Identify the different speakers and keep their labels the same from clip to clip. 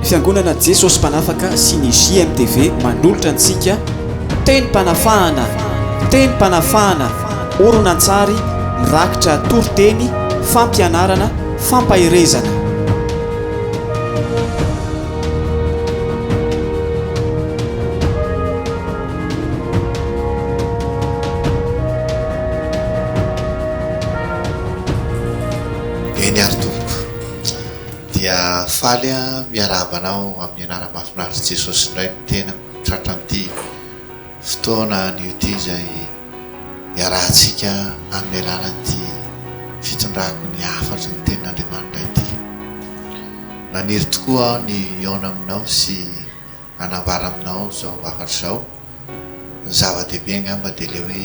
Speaker 1: fiangonana jesosy mpanafaka sy ny JMTV manolotra antsika teny mpanafahana oronan-tsary mirakitra toriteny fampianarana fampahirezana.
Speaker 2: eny ary tompoko dia faly miarabanao amin'ny anarana mahafinaritra Jesosy indray ny tena tratra amin'ity fotoana an'io ity izay iarahantsika amin'ny alalan'ity fitondrako ny hafatra ny tenin'Andriamanitra ity. Maniry tokoa ny iona aminao sy anambara aminao zao hafatra zao. Ny zava-dehibe angamba dia le hoe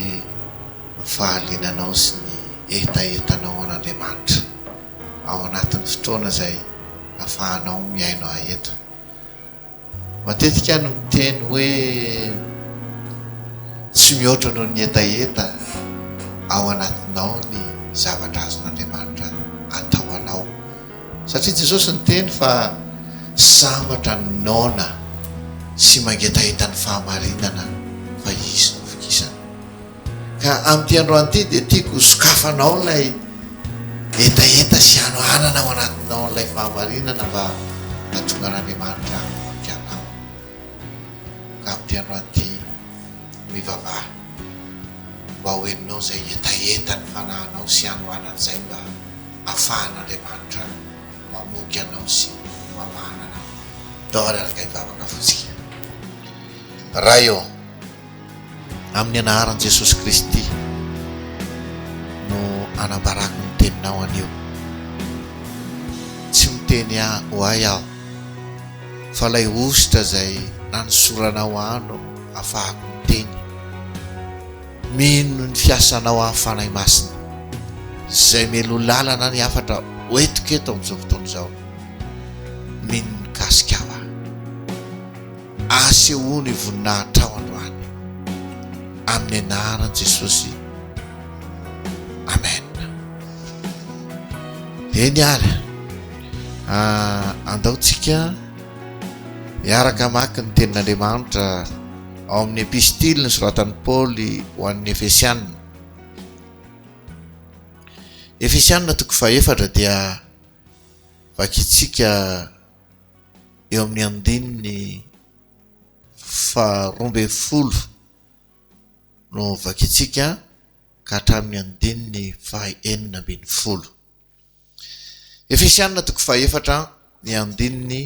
Speaker 2: fahalinanao sy ny etaetanao an'Andriamanitra ao anatin'ny fotoana izay ahafahanao miaino aheto. Matetika no miteny hoe tsy mihoatra noho ny etaeta ao anatinao ny zavatra azon'Andriamanitra atao anao, satria Jesosy niteny fa sambatra ny naona sy mangetaeta ny fahamarinana fa izy no fikisana. Ka amin'ity androany ity dia tiako sokafanao ilay etaeta sy anohanana ao anatinao ilay fahamarinana mba hahatonga an'Andriamanitra mampianao. Ka amin'ity androany ity mivavaha mba hoeninao izay etaeta ny fanahinao sy anohanana izay mba ahafahan'Andriamanitra mamoky anao sy mamahana anao. Daholo araka hivavaka fotsika. Raha eo amin'ny anaran'i Jesosy Kristy no anambarako ny teninao anio. Tsy miteny ho ahy aho fa ilay ositra izay nanosoranao ano ahafahako miteny. Mino ny fiasanao amin'ny fanahy masina izay melo lalana ny hafatra hoentiko eto amin'izao fotoana izao. Mino ny kasikava asehoany voninahitra ao androany amin'ny anaran'i Jesosy. Amen. Eny ary andaontsika miaraka maka ny tenin'Andriamanitra ao amin'ny epistily nosoratan'i Paoly ho an'ny Efesianina. Efesianina toko fahaefatra dia vakitsika eo amin'ny andininy faha-12 no vakitsika ka hatramin'ny andininy faha-19. Efesianina toko fahaefatra ny andininy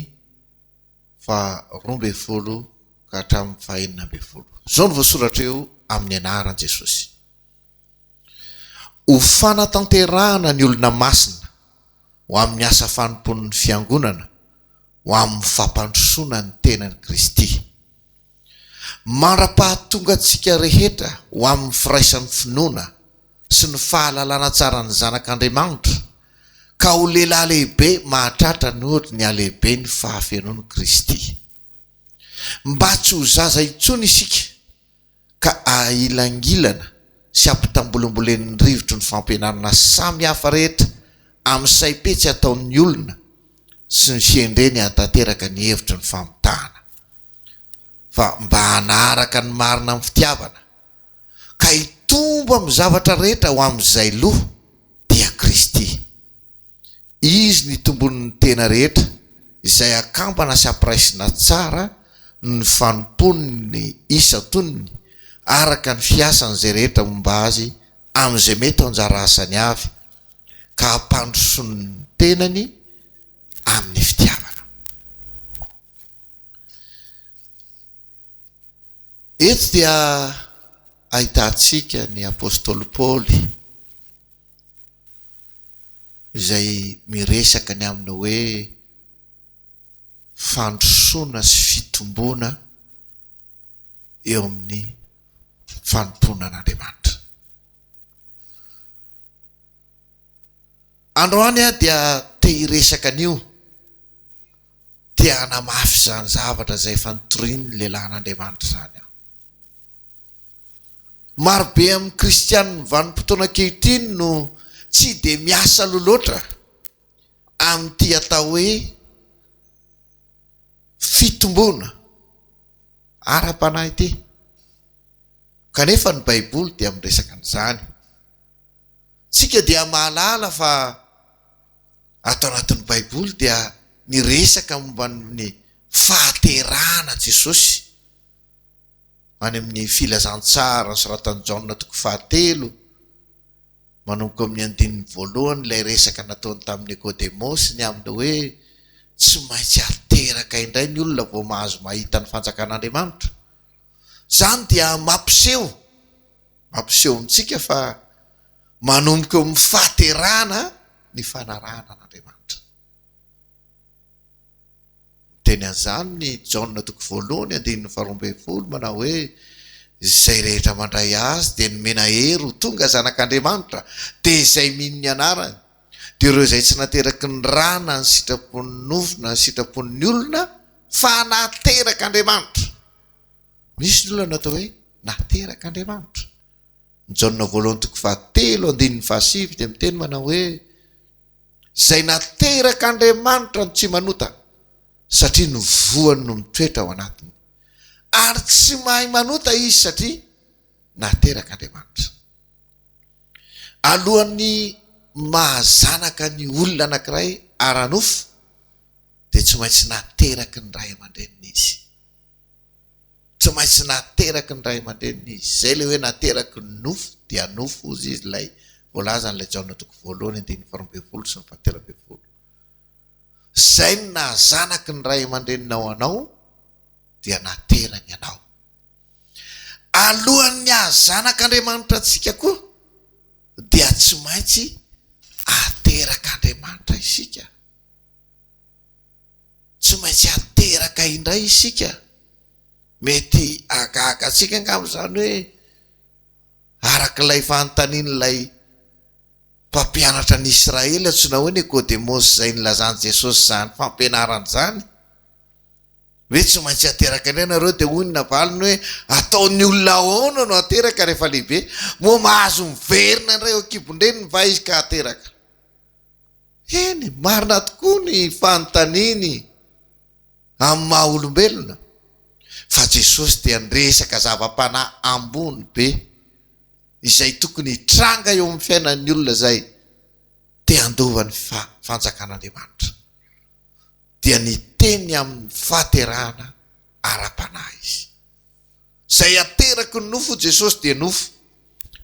Speaker 2: faha-12 ka hatramin'ny faha-19. Zao no voasoratra eo amin'ny anaran'i Jesosy. Ho fanatanterahana ny olona masina ho amin'ny asa fanompon'ny fiangonana ho amin'ny fampandrosoana ny tenan'i Kristy. Mandra-pahatonga antsika rehetra ho amin'ny firaisan'ny finoana sy ny fahalalana tsara ny zanak'Andriamanitra ka ho lehilahy lehibe mahatratra ny ohatra ny alehibe ny fahafenoan'i Kristy. Mba tsy ho zaza intsony isika ka ailangilana sy ampitambolimbolen'ny rivotro ny fampianarana samy hafa rehetra amin'ny saipetsy ataon'ny olona sy ny fiendreny hatanteraka ny hevitro ny famitahana, fa mba hanaraka ny marina amin'ny fitiavana ka hitombo amin'ny zavatra rehetra ho amin'izay loha dia Kristy. Izy ny tombon'ny tena rehetra izay akampana sy ampiraisina tsara ny fanompony isa tonony araka ny fiasan'izay rehetra momba azy amin'izay mety ao anjara asany avy ka hampandrosoany tenany amin'ny fitiavana. Eto dia ahitantsika ny apôstôly Paoly izay miresaka ny aminy hoe fandrosoana sy fitomboana eo amin'ny fanomponan'Andriamanitra. Androany dia te hiresaka an'io, te hanamafy izany zavatra izay fanotoriany lehilahin'Andriamanitra izany. Marobe amin'ny kristianina vanim-potoana ankehitriny no tsy dia miasa loloatra amin'ity atao hoe fitombona ara-panahy ity kanefa ny baiboly dia miresaka an'izany tsika dia mahalala fa ato anatin'ny baiboly dia niresaka momba ny fahaterana Jesosy any amin'ny filazantsara sy ratany Jaona toko 7 manomboka amin'ny andininy voalohany ilay resaka nataony tamin'ny Nikodemosy ny aminy hoe tsy maintsy ateraka indray ny olona vao mahazo mahita ny fanjakan'Andriamanitra. Zany dia mampiseho amintsika fa manomboka eo amin'ny fahaterana ny fanarahana an'Andriamanitra. Teny an'izany ny Jaona toko 1 andininy 12 manao hoe izay rehetra mandray azy dia nomena hery ho tonga zanak'Andriamanitra dia izay mino ny anarany dia ireo izay tsy nateraky ny rana ny sitrapon'ny nofona ny sitrapon'ny olona fa naterak'Andriamanitra. Misy ny olona natao hoe naterak'Andriamanitra. Ny Jaona 1 toko 7 andininy 7 dia miteny manao hoe izay naterak'Andriamanitra no tsy manota satria ny voany no mitoetra ao anatiny ary tsy mahay manota izy satria naterak'Andriamanitra. Alohan'ny mahazanaka ny olona anankiray ara-nofo dia tsy maintsy nateraky ny ray aman-dreniny izy. Tsy maintsy nateraky ny ray aman-dreniny izy. Zay le hoe nateraky ny nofo dia nofo izy ilay voalaza n'ilay Jaona toko 1 andininy 12 sy ny 13. Zay ny nahazanaky ny ray aman-drenina ao anao dia naterany anao. Alohan'ny hahazanak'Andriamanitra antsika koa dia tsy maintsy aterak'Andriamanitra isika. Tsy maintsy ateraka indray isika. Mety agaga antsika angamba zany hoe arak'ilay fanontanian'ilay mpampianatra ny Israely antsoina hoe Nikodemosy izay nilazany Jesosy zany fampianarana zany. Hoe tsy maintsy ateraka indray nareo dia onona valiny hoe ataon'ny olona ahoana no ateraka rehefa lehibe moa mahazo miverina indray eo akibondreniny va izy ka ateraka. Eny marina tokoa ny fanontaniany amin'ny maha olombelona fa Jesosy dia niresaka zava-panahy ambony be izay tokony hitranga eo amin'ny fiainan'ny olona izay te handova ny fanjakan'Andriamanitra. Dia niteny amin'ny fahaterana ara-panahy izy. Zay ateraky ny nofo Jesosy dia nofo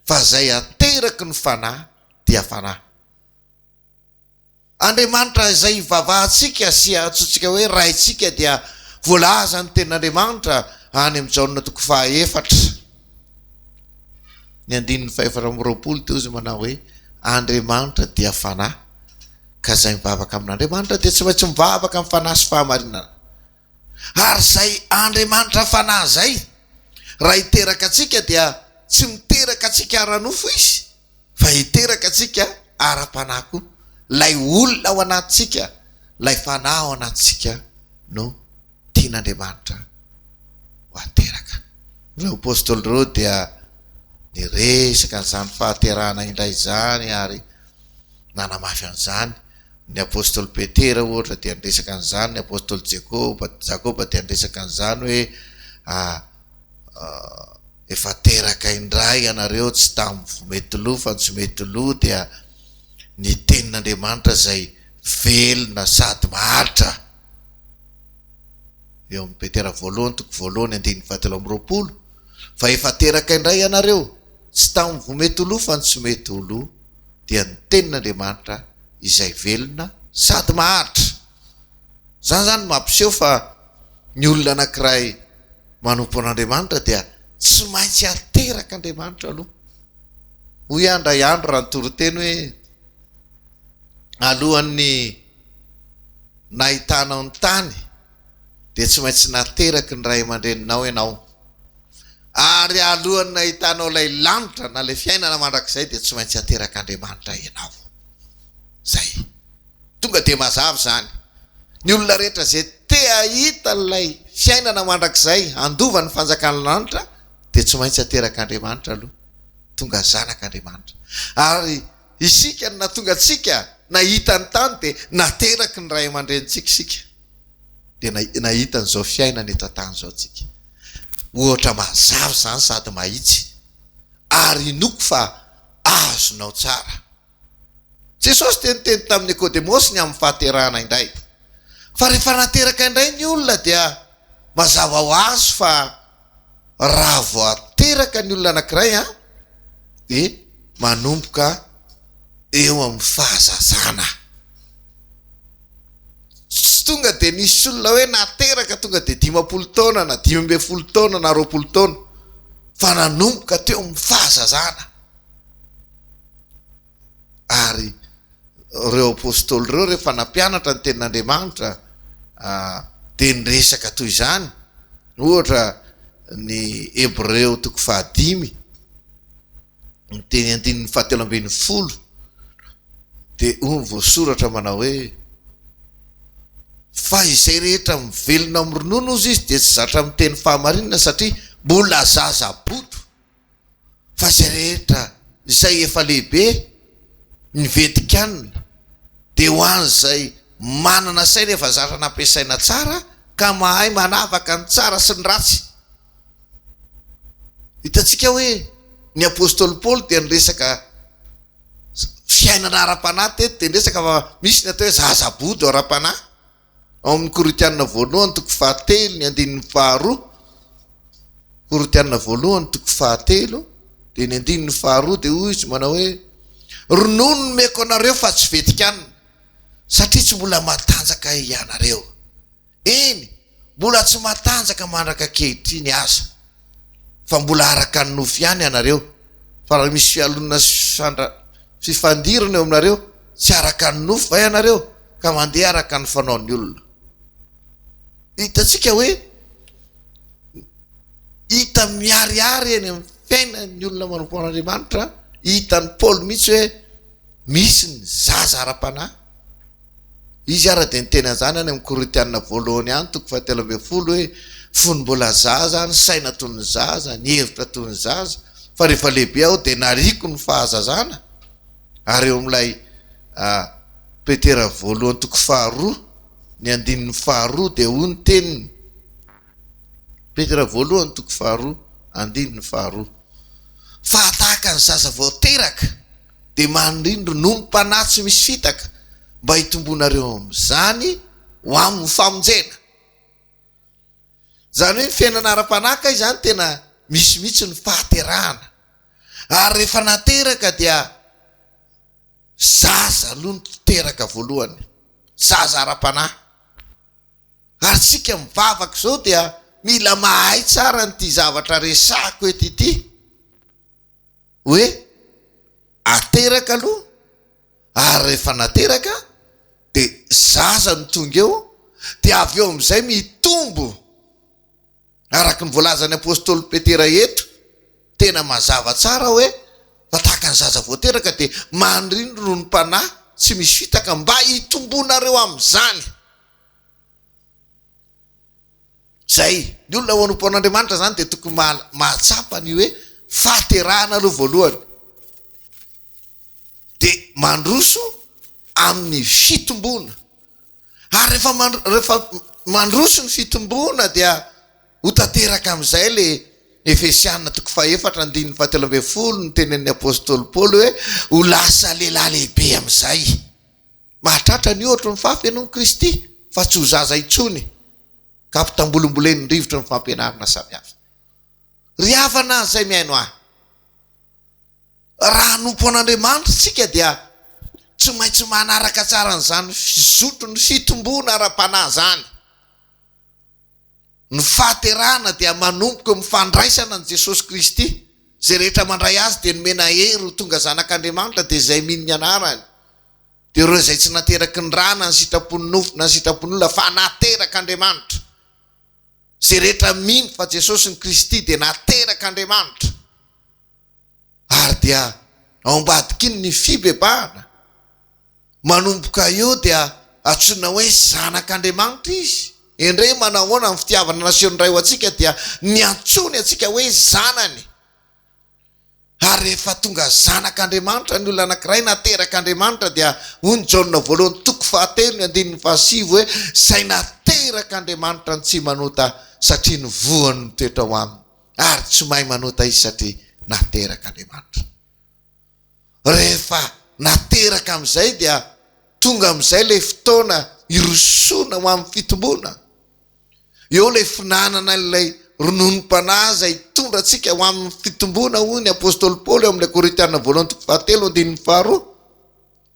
Speaker 2: fa zay ateraky ny fanahy dia fanahy. Andriamanitra izay ivavahantsika sy atsotsika hoe raintsika dia voalaza ny tenin'Andriamanitra any amin'ny Jaona toko 4 ny andininy 5:20 teo izy manao hoe Andriamanitra dia fanahy ka zay mivavaka amin'Andriamanitra dia tsy maintsy mivavaka amin'ny fanahy sy fahamarinana. Ary zay Andriamanitra fanahy zay raha hiteraka atsika dia tsy miteraka atsika ara-nofo izy fa hiteraka atsika ara-panahy koa. Lay olona ao anatsika, lay fanahy ao anatsika no tian'Andriamanitra ho ateraka. Ireo apôstôly ireo dia niresaka n'izany fahaterana indray izany ary nanamafy an'izany. Ny apôstôly Petera ohatra dia niresaka an'izany, ny apôstôly Jakoba dia niresaka an'izany hoe efa teraka indray ianareo tsy tamin'ny vomety loha fa tsy mety loha dia ny tenin'Andriamanitra izay velona sady maharitra. Eo amin'ny Petera 1:1 andininy 17 fa efa teraka indray ianareo tsy tamin'ny vomety loha fa tsy mety loha dia ny tenin'Andriamanitra izay velona sady maharitra. Zany zany mampiseho fa ny olona anankiray manompo an'Andriamanitra dia tsy maintsy ateraka Andriamanitra aloha. Hoy andray andro raha nitoro-teny hoe alohan'ny nahitanao ny tany dia tsy maintsy nateraky ny ray aman-dreninao ianao. Ary alohan'ny nahitanao ilay lanitra na ilay fiainana mandrakizay dia tsy maintsy ateraka Andriamanitra ianao. Zay tonga dia mazava zany. Ny olona rehetra izay te hahita ilay fiainana mandrakizay handova ny fanjakan'Andriamanitra dia tsy maintsy ateraka Andriamanitra aloha. Tonga zanak'Andriamanitra. Ary isika na tonga tsika nahita ny tany dia nateraky ny ray aman-drenitsika isika. dia nahita n'izao fiainana eto an-tany zao tsika ohatra mazava zany sady mahitsy ary inoko fa azonao tsara. Jesosy teniteny tamin'ny Nikodemosy ny amin'ny fahaterahana indray fa rehefa nateraka indray ny olona dia mazava ho azy fa raha voateraka ny olona anankiray dia manomboka eo amin'ny fahazazana. Tsy tonga dia nisy olona hoe nateraka tonga dia 50 taona na 12 taona na 20 taona fa nanomboka teo amin'ny fahazazana. Ary reo apôstôly reo rehefa nampianatra ny tenin'Andriamanitra dia niresaka toy izany. Ohatra ny Hebreo 5 ny teny 17 dia voasoratra manao hoe fa izay rehetra mivelona amin'ny ronono izy dia tsy zatra miteny fahamarinana satria mbola zaza-boto, fa izay rehetra izay efa lehibe nivetikanina dia ho an'izay manana saina efa zatra nampiasaina tsara ka mahay manavaka ny tsara sy ny ratsy. Hitantsika hoe ny apôstôly Paoly dia niresaka fiainana ara-panahy teto dia niresaka fa misy ny atao hoe zaza-boto ara-panahy ao amin'ny Korintianina 1:7 Korintianina 1:7 dia ny 9:2 dia hoy izy manao hoe ronono no meko anareo fa tsy vetikanina satria tsy mbola matanjaka ianareo. Eny, mbola tsy matanjaka mandraka kehitriny aza fa mbola araka ny nofo ihany ianareo, fa raha misy fialonana fifandirana eo aminareo tsy araka ny nofo va ianareo ka mandeha araka ny fanaon'ny olona. Hitantsika hoe hita miariary eny amin'ny fiainan'ny olona manompo an'Andriamanitra. Hitan'ny Paoly mihitsy hoe misy ny zaza ara-panahy. Izy ara dia niteny an'izany any amin'ny Korintianina 1:7 hoe fony mbola zaza, ny saina toy ny zaza, ny hevitra toy ny zaza, fa rehefa lehibe aho dia nariko ny fahazazana. Ary eo amin'ilay Petera 1:2 ny 2 dia hoy ny teniny. Petera 1:2 2 fa tahaka ny zaza voateraka dia mandrindro nonom-panahy tsy misy fitaka mba hitombonareo amin'izany ho amin'ny famonjena. Zany hoe ny fiainana ara-panaka izany tena misy mihitsy ny fahaterahana. Ary rehefa nateraka dia zaza aloha ny teraka voalohany, zaza ara-panahy. Ary tsika mivavaka izao dia mila mahay tsara nyity zavatra resako eto ity hoe ateraka aloha, ary rehefa nateraka dia zaza ny tonga eo dia avy eo amin'izay mitombo araka ny voalazan'ny apôstôly Petera eto. Tena mazava tsara hoe fa tahaka ny zaza voateraka dia mandrindro nonom-panahy tsy misy fitaka mba hitombonareo amin'izany. Zay ny olona manompo an'Andriamanitra zany dia tokony mahatsapa ny hoe fahaterahana aloha voalohany, dia mandroso amin'ny fitombona. Ary rehefa mandroso ny fitombona dia ho tanteraka amin'izay le Efesianina 4:7 ny tenen'ny apôstôly Paoly hoe ho lasa lehilahy lehibe amin'izay. Mahatratra ny ohatra ny fahafianon'ny Kristy fa tsy ho zaza intsony ka ampitambolombolen'ny rivotra ny fampianarana samihafa. Ry havana izay mihaino ahy, raha nompo an'Andriamanitra tsika dia tsy maintsy manaraka tsara n'izany fizotro ny fitombona ara-panahy zany. Ny fahaterahana dia manomboka mifandraisana ny Jesosy Kristy. Zay rehetra mandray azy dia nomena hery ho tonga zanak'Andriamanitra dia izay mino ny anarany. Dia ireo izay tsy nateraky ny rana ny sitrapon'ny nofo na ny sitrapon'ny olona fa nateraka Andriamanitra. Zay rehetra mino fa Jesosy ny Kristy dia nateraka Andriamanitra. Ary dia ao ambadikiny ny fibebahana. Manomboka eo dia antsoina hoe zanak'Andriamanitra izy. Indray manahoana ny fitiavana nasiony ray ho antsika dia ny antsony antsika hoe zanany. ary rehefa tonga zanak'Andriamanitra ny olona anankiray naterak'Andriamanitra dia hoy Jaona voalohany toko 4:15 hoe zay naterak'Andriamanitra ny tsy manota satria ny voany ny toetra ho aminy ary tsy mahay manota izy satria naterak'Andriamanitra. Rehefa nateraka amin'izay dia tonga amin'izay le fotoana irosoana ho amin'ny fitombona. Eo le finanana ilay rononom-panahy zay tondra antsika ho amin'ny fitombona hoy ny apôstôly Paoly amin'ilay Korintiana voalohany toko 7:2.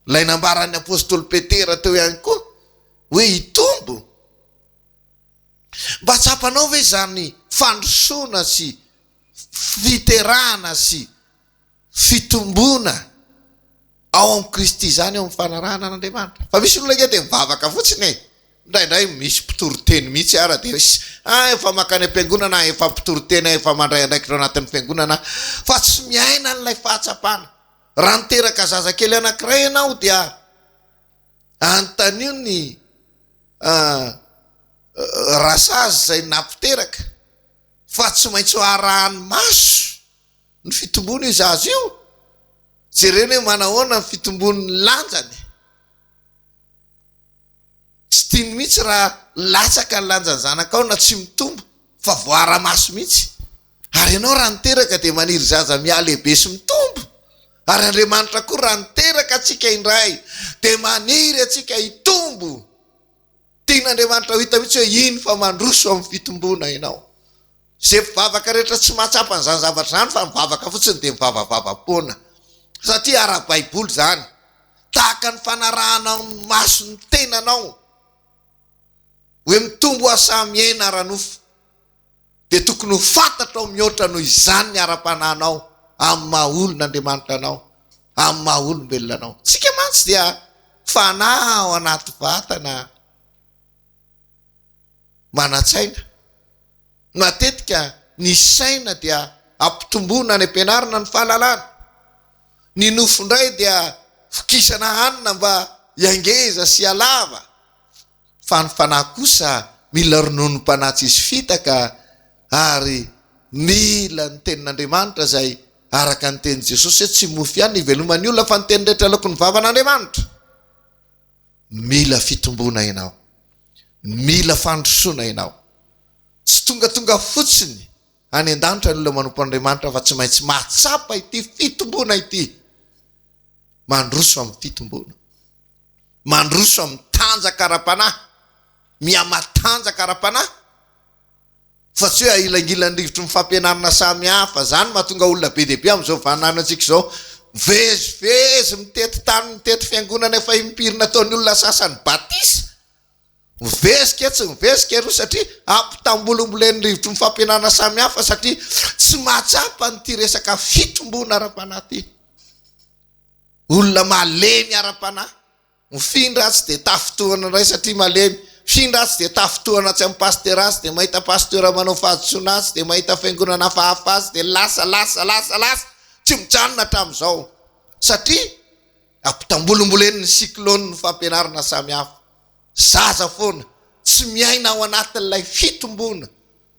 Speaker 2: Ilay nambaran'ny apôstôly Petera teo ihany koa hoe hitombo. Mba tsapanao ve zany fandrosoana sy fiterana sy fitombona ao amin'ny Kristy zany ao amin'ny fanarahana an'Andriamanitra? Fa misy olona ke dia mivavaka fotsiny indraindray misy mpitoriteny mihitsy ara dia efa makany am-piangonana efa mpitoriteny efa mandray andraikitra ao anatin'ny fiangonana fa tsy miaina n'ilay fahatsapana. Raha niteraka zazakely anankiray ianao dia antanio ny rasazy zay nampiteraka fa tsy maintsy harahany maso ny fitombony io zaza io. Jereny hoe manahoana ny fitombon'ny lanjany, tsy tiany mihitsy raha latsaka ny lanjany zanakao na tsy mitombo fa voara-maso mihitsy. Ary ianao raha niteraka dia maniry zaza mialehibe sy mitombo. Ary Andriamanitra koa raha niteraka atsika indray dia maniry atsika hitombo. Tian'Andriamanitra ho hita mihitsy hoe iny fa mandroso amin'ny fitombona ianao. Zay mivavaka rehetra tsy mahatsapa n'izany zavatra zany fa mivavaka fotsiny dia mivavavavapoana. Satria ara-baiboly zany tahaka ny fanarahanao maso ny tenanao hoe mitombo asamiena ranofo dia tokony ho fantatra ao mihoatra noho izany ny ara-panahinao amin'ny mahaolon'Andriamanitra anao, amin'ny mahaolombelona anao. Tsika mantsy dia fanahy ao anaty vatana manan-tsaina. Matetika ny saina dia ampitombona ny ampianarana ny fahalalana. Ny nofo indray dia fikisana hanina mba hiangeza sy halava. Fa ny fanahy kosa mila rononom-panahy tsisy fitaka ary mila ny tenin'Andriamanitra zay araka ny tenin' Jesosy hoe tsy mofy ihany ny ivelomany olona fa ny teny rehetra aloko ny vavan'Andriamanitra. Mila fitombona ianao, mila fandrosoana ianao. Tsy tongatonga fotsiny any an-danitra ny olona manompo Andriamanitra fa tsy maintsy mahatsapa ity fitombona ity. Mandroso amin'ny fitombona, mandroso amin'ny tanjaka ara-panahy, miamatanjaka ara-panahy. Fa tsy hoe ailangilan'ny rivotry ny fampianarana samy hafa zany mahatonga olona be dia be amin'izao vaninahina antsika izao mivezivezy mitety tany mitety fiangonana efa impirina ataon'ny olona sasany batisa. Mivezika tsy mivezika ro satria ampitambolombolen'ny rivotry ny fampianarana samy hafa satria tsy mahatsapa nyty resaka fitombona ara-panahy ty. Olona malemy ara-panahy mifindra tsy dia tafitohana indray satria malemy, mifindra tsy dia tafitohana tsy amin'ny pasteur azy dia mahita pasteur manao fahadisoana azy dia mahita fiangonana hafahafa azy dia lasa tsy mijanona hatramin'izao satria ampitambolombolen'ny cyclone ny fampianarana samy hafa. Zaza foana tsy miaina ao anatin'ilay fitombona,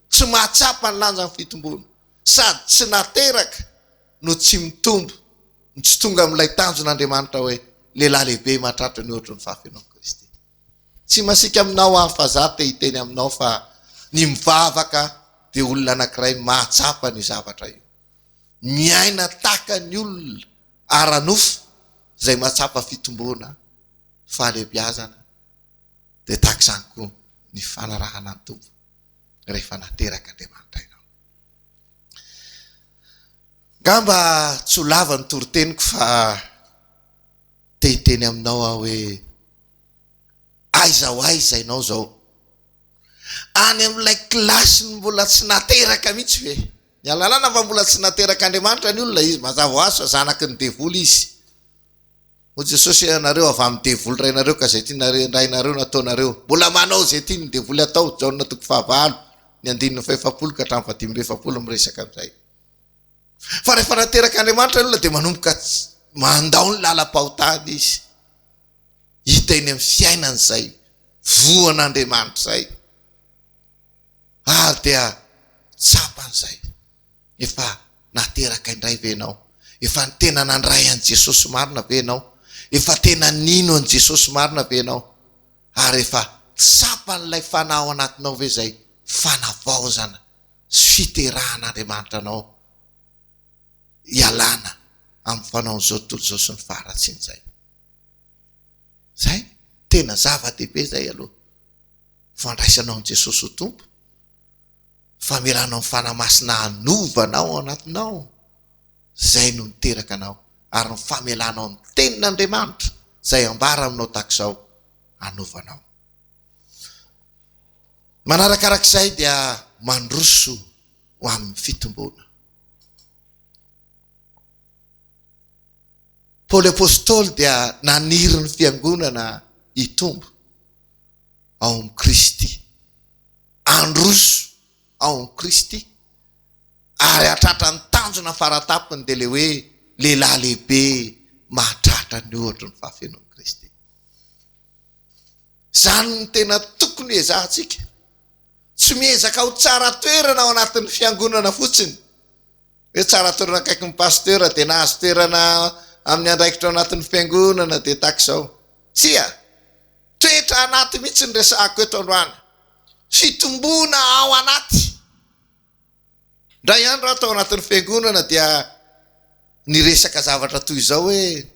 Speaker 2: tsy mahatsapa ny lanjan'ny fitombona, sady tsy nateraka no tsy mitombo, tsy tonga amin'ilay tanjon'Andriamanitra hoe lehilahy lehibe mahatratra ny ohatry ny fahafianao Kristy. Tsy masika aminao hafazaty hiteny aminao fa ny mivavaka dia olona anankiray mahatsapa ny zavatra io. Miaina taka ny olona aranofo zay mahatsapa fitombona, fahalebiazana. Dia tahaka izany koa ny fanarahana ny tompo rehefa nateraka Andriamanitra ianao. Ngamba tsy ho lava ny toriteniko fa tehiteny aminao aho hoe aiza ho aiza ianao zao. Any amin'ilay kilasiny mbola tsy nateraka mihitsy ve? Ny alalana fa mbola tsy nateraka Andriamanitra ny olona izy mazava ho azy fa zanaky ny devoly izy. Ho Jesosy ianareo avy amin'ny devoly rainareo ka zay rainareo nataonareo. Mbola manao zay tia ny devoly atao. Jaona toko 5 ny 5:7 ka hatramin'ny 5:7 miresaka amin'izay. Fa rehefa nateraka Andriamanitra ny olona dia manomboka mandao ny lalam-pahotany izy. Hita eny amin'ny fiainany izay voan'Andriamanitra izay. Ary dia tsapan'izay efa nateraka indray ve ianao. efa ny tena nandray an' Jesosy marina ve ianao, efa tena nino an' Jesosy marina ve ianao, ary efa tsapan'ilay fanahy anatinao ve zay fanavaozana sy fiterahan'Andriamanitra anao ialana amin'ny fanaon'izao tontolo izao sy ny faharatsian'izay. Zay tena zava-dehibe zay aloha, fandraisanao an' Jesosy ho tompo, famelanao ny fanamasina hanovanao ao anatinao, zay no niteraka anao, ary ny famelanao amin'ny tenin'Andriamanitra zay ambara aminao takizao hanovanao. Manarakarak'izay dia mandroso ho amin'ny fitombona. Paoly apôstôly dia naniry ny fiangonana hitombo ao amin'ny Kristy, androso ao amin'ny Kristy, ary atratra ny tanjona faratapony dia le hoe lehilahy lehibe mahatratra ny ohatra ny fahafenon'i Kristy. Zany ny tena tokony ezahantsika, tsy miezaka ho tsara toerana ao anatin'ny fiangonana fotsiny, hoe tsara toerana akaiky ny pasteur dia nahazo toerana amin'ny andraikitra ao anatin'ny fiangonana dia takizao. Tsia, toetra anaty mihitsy ny resahako eto androany, fitombona ao anaty. Ndray andro atao anatin'ny fiangonana dia niresaka zavatra toy izao hoe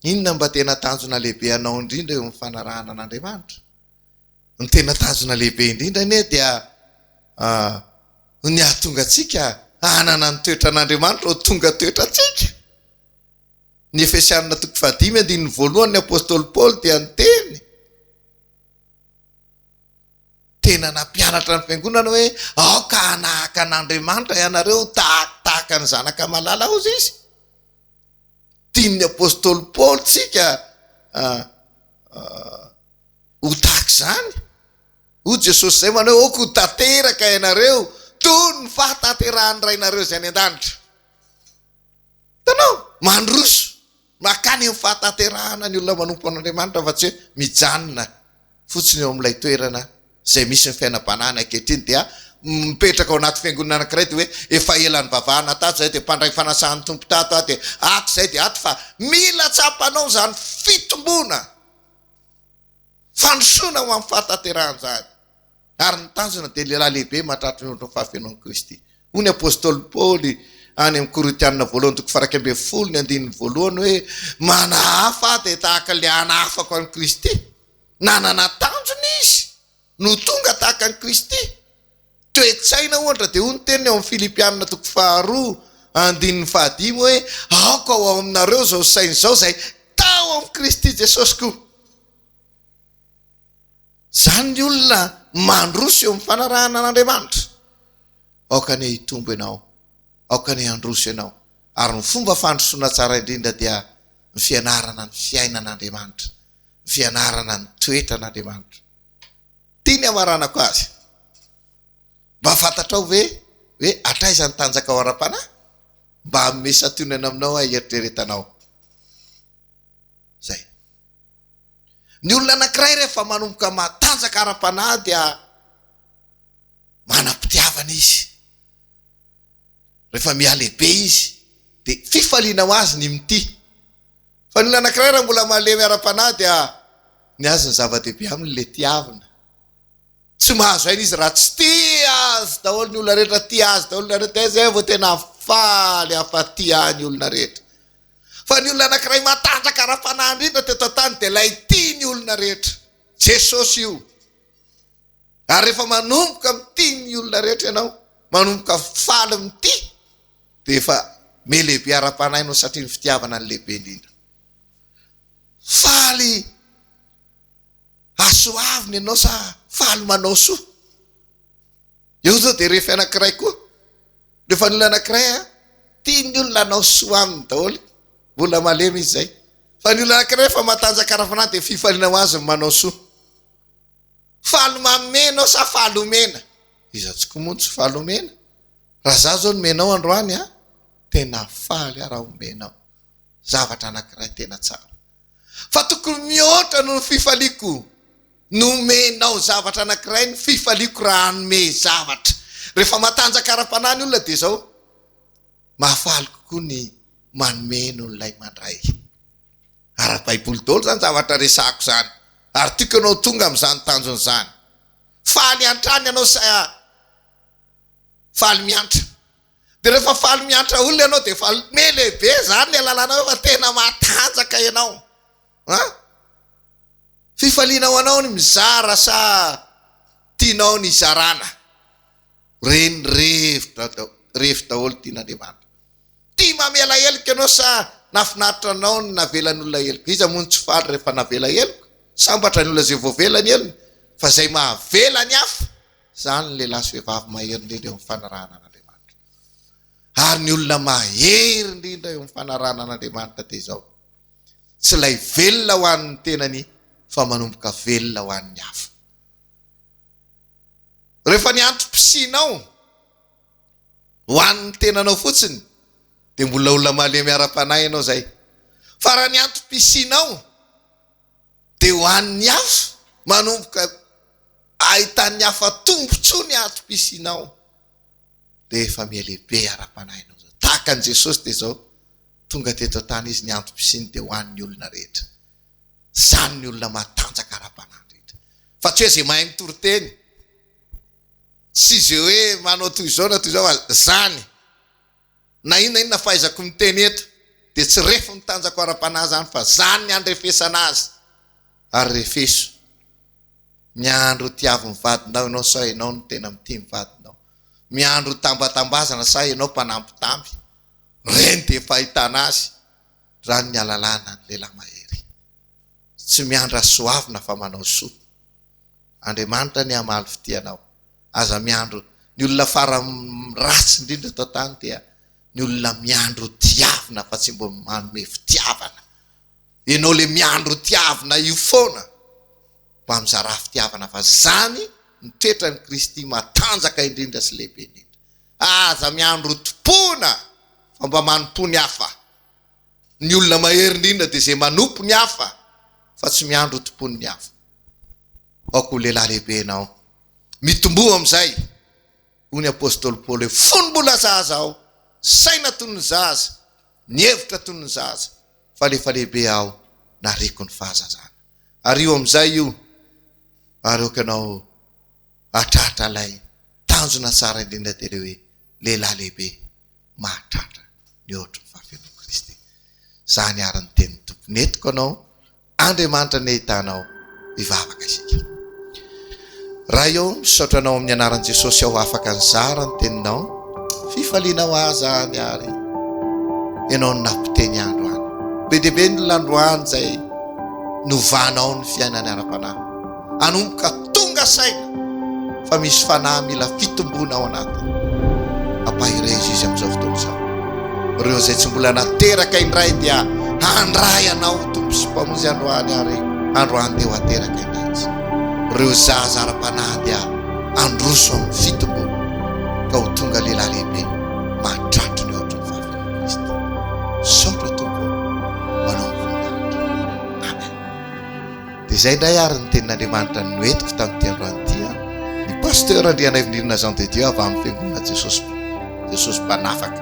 Speaker 2: inona mba tena tanjona lehibe anao indrindra eo amin'ny fanarahana an'Andriamanitra. Ny tena tanjona lehibe indrindra anie dia ny ahatonga antsika hanana ny toetra an'Andriamanitra ho tonga toetra antsika. Ny Efesianina 5:1 ny apôstôly Paoly dia niteny, tena nampianatra ny fiangonana hoe aoka hanahaka an'Andriamanitra ianareo tahaka ny zanaka malala ozy izy. Tian'ny apôstôly Paoly tsika ho tahaka zany. Ho Jesosy zay manao hoe oko tateraka ianareo toy ny fahataterahan'ny rainareo zay any an-danitra. Tanao mandroso makany amin'ny fahataterahana ny olona manompo an'Andriamanitra fa tsy hoe mijanona fotsiny eo amin'ilay toerana zay misy ny fiainam-banana ankehitriny dia mipetraka ao anaty fiangonana anankiray dia hoe efa elan'ny vavahana tato zay dia mpandray fanasahan'ny tompo tato aho dia ato zay dia ato, fa mila tsapanao zany fitombona fandrosoana ho amin'ny fahataterahana zany. Ary ny tanjona dia lehilahy lehibe mahatratra ny ohatra ny fahafenon'i Kristy. Hoy ny apôstôly Paoly any amin'ny Korintianina 2:1-2 hoe manahafa dia tahaka le hanahafako an'i Kristy, nanana tanjona izy no tonga tahaka an'i Kristy. Toetsaina ohatra dia hoy ny teniny ao amin'ny Filipianina 2:5 hoe aoka ao aminareo zao saina izao zay tao amin'ny Kristy Jesosy koa. Zany ny olona mandroso eo amin'ny fanarahana an'Andriamanitra, aoka ny hitombo ianao, aoka ny handroso ianao. Ary ny fomba fandrosoana tsara indrindra dia ny fianarana ny fiainan'Andriamanitra, ny fianarana ny toetran'Andriamanitra. Tiany amaranako azy, mba fantatrao hoe atraiza ny tanjaka ao ara-panahy, mba haome satonana aminao eritreretanao. Zay. Ny olona anankiray rehefa manomboka matanjaka ara-panahy dia manam-pitiavana izy. Rehefa mialehibe izy dia fifaliana ho azy ny mity. Fa ny olona anankiray raha mbola malemy ara-panahy dia ny azy ny zava-dehibe aminy le tiavina. Tsy mahazo aina izy raha tsy tia azy daholo ny olona rehetra, tia azy daholo ny olona rehetra, zay vao tena faly afa-tia ny olona rehetra. Fa ny olona anankiray matanjaka ara-panahy indrindra teto an-tany dia ilay tia ny olona rehetra, Jesosy io. Ary rehefa manomboka mitia ny olona rehetra ianao, manomboka faly mity, dia efa melehibe ara-panahinao satria ny fitiavana ny lehibe indrindra. Faly asoaviny ianao sa faly manao soa. Eo zao dia rehefa anankiray koa, rehefa ny olona anankiray tia ny olona anao soa aminy daholo, mbola malemy izy zay. Fa ny olona anankiray rehefa matanjaka ara-panahy dia fifaliana ho azy manao soa. Faly mamena sa faly omena? Iza tsy koa moa tsy faly omena. Raha za zao nomenao androany tena faly raha omenao. Zavatra anankiray tena tsara. Fa tokony mihoatra no fifaliako nomenao zavatra anankiray, ny fifaliako raha hanome zavatra. Rehefa matanjaka ara-panahy ny olona dia zao mahafaly kokoa ny manome noho nylay mandray. Ara-baiboly daholo zany zavatra resako zany, ary tiako anao tonga amin'izany tanjony zany. Faly antrany ianao faly miantra. De rehefa faly miantra olona ianao de faly me lehibe zany ny alalana fa tena matanjaka ianao. Fifalianao anao ny mizara sa tianao ny zarana. Reny rehefa daholo tian'Andriamanitra. Tia mamela helika ianao sa nafinaritra anao ny navelan'olona helika. Iza moa ny tsy faly rehefa navela helika? Sambatra ny olona zay voavela ny helina. Fa zay mahavela ny hafa, zany ny lehilahy sy vehivavy mahery indrindra eo amin'ny fanarahana an'Andriamanitra. Ary ny olona mahery indrindra eo amin'ny fanarahana an'Andriamanitra dia izao. Tsy lay velona ho an'ny tenany, fa manomboka velona ho an'ny hafa. Rehefa ny antrom-pisinao ho an'ny tenanao fotsiny, dia mbola olona malemy ara-panahy ianao zay. Fa raha ny antrom-pisinao dia ho an'ny hafa, manomboka ahitan'ny hafa tombotsoa ny antrom-pisinao, dia efa mialehibe ara-panahinao zao. Tahaka an' Jesosy dia zao, tonga teto an-tany izy ny antrom-pisiny dia ho an'ny olona rehetra. Zany ny olona matanjaka ara-panahy rehetra. Fa tsy hoe zay mahay mitory-teny, tsy zay hoe manao toy izao na toy izao, zany na inona fahaizako miteny eto dia tsy refa mitanjako ara-panahy zany, fa zany ny andrefesana azy. Ary refeso, miandro tiavy mivadinao ianao sa ianao no tena mity mivadinao. Miandro tambatambazana sa ianao mpanampitamby. Reny dia fahitana azy raha ny alalana ny lehilahy mahery. Tsy miandra soavina fa manao soa. Andriamanitra ny hamaly fitianao. Aza miandro ny olona fara ratsy indrindra tao tany dia ny olona miandro tiavina fa tsy mbo manome fitiavana. Ianao le miandro tiavina io foana mba mizara fitiavana, fa zany ny toetra ny Kristy matanjaka indrindra sy lehibe indrindra. Aza miandro tompona fa mba manompo ny hafa. Ny olona mahery indrindra dia zay manompo ny hafa fa tsy miandro tompony ny hafa. Aoko lehilahy lehibe ianao, mitombo amin'izay. Hoy ny apôstôly Paoly hoe fonombola zaza aho, saina toy ny zaza, ny hevitra toy ny zaza, fa lefa lehibe aho nareko ny fahazazana. Ary io amin'izay io, ary aoka ianao atratra ilay tanjona tsara indrindra dia hoe lehilahy lehibe mahatratra ny ohatry ny fahafianao Kristy. Zany ary ny teny tompony etiko anao, Andriamanitra ny ahitanao hivavaka isika. Raha eo misaotra anao amin'ny anaran'i Jesosy aho afaka nizara ny teninao, fifalianao aza ny ary ianao ny nampiteny andro any. Be dia be ny landroany zay novanao ny fiainany ara-panahy. Anomboka tonga saina fa misy fanahy mila fitombona ao anatiny. Ampahiray izy amin'izao fotoana izao. Ireo zay tsy mbola nateraka indray dia handray anao tompo sy mpamonjy androany ary androany dia ho ateraka indray izy. Ireo zaza ara-panahy dia androso amin'ny fitombona ka ho tonga lehilahy lehibe mahatratro ny ohatry ny fahafianao Kristy. Saotra tompo manao ny voninahitra. Amen. Dia izay indray ary ny tenin'Andriamanitra no entiko tamin'ity androany ity, ny pasteur Andrianaivinirina Jean de Dieu avy amin'ny fiangonana Jesosy mpanafaka.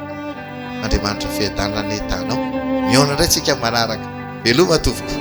Speaker 2: Andriamanitra fiadanana ny tanao. Miona indray tsika manaraka. Veloma tompoko.